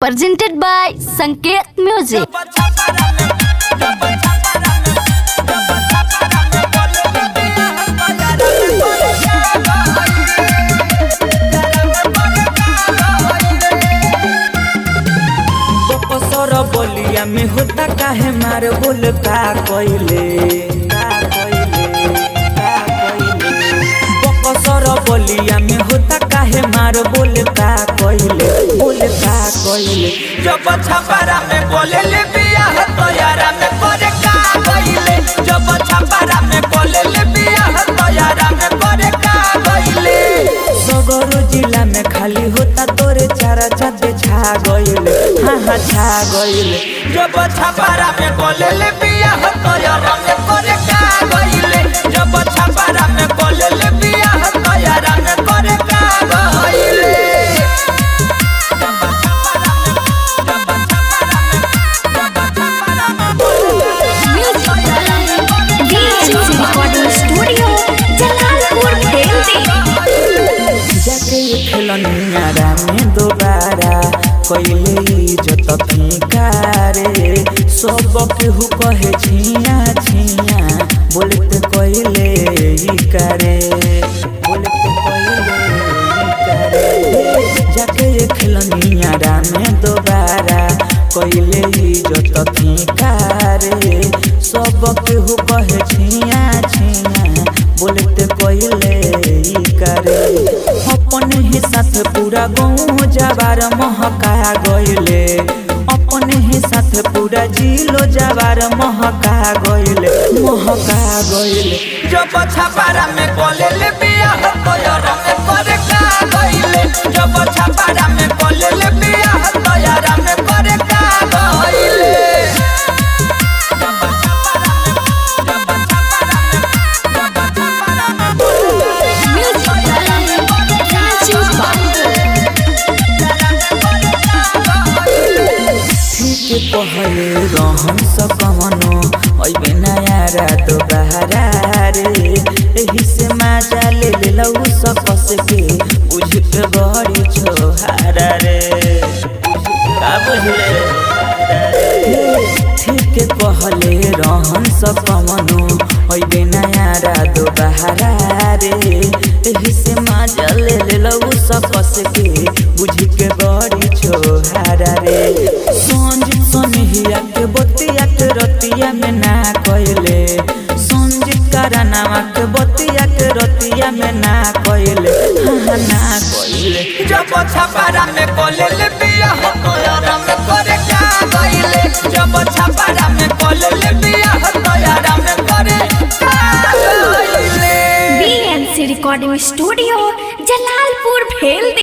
presented by Sanket Music. बोलिया में होता काहे मार बोल का कोइले बकसर बोलिया में होता काहे मार बोल का कोइले जब छपारा में बोले ले बियाह तो यारा में करे का कोइले जब छपारा में बोले ले बियाह तो यारा में करे का कोइले सगरो जिला में खाली होता तोरे चारा चाते छा गइले हाँ छा गइले जब छपारा में बोले ले बियाह तो यारा में करे का गइले जब छपारा में बोले ले बियाह तो यारा में करे का गइले खेलनिया में दोबारा कोइले इज्जत फिकारे सब केहू कहे छिया छिया बोलते कोइले ई करे जाके खेलनिया में दोबारा कोइले इज्जत फिकारे सब केहू कहे छिया छिया बोलते कोइले ई करे अपने ही साथ पूरा गाँव जवार महका गइले अपने ही साथ पूरा जिलो जवार महका गइले जब छपारा में बोले ले बियाह तो यारा में करे का गइले जब छपारा में बोले ले बियाह तो यारा में करे का गइले कहले रहन सकमनो ओइ नया रात बहारा रे एही से माजा ले लौ सकस के बुझ के बड़ी छोहारा रे का बुझले ठीक कहले रहन सकमनो ओइ नया रात बहारा रे एही से माजा ले लौ सकस के बुझ के बड़ी छोहारा रे सोनिया के बतिया के रतिया में ना कोइले संजीत करानावा के बतिया के रतिया में ना कोइले ना कोइले जब छपारा में बोले ले बियाह तो यारा में करे का गइले जब छपारा में बोले ले बियाह तो यारा में करे का गइले BNC Recording Studio, Jalalpur, Bhel।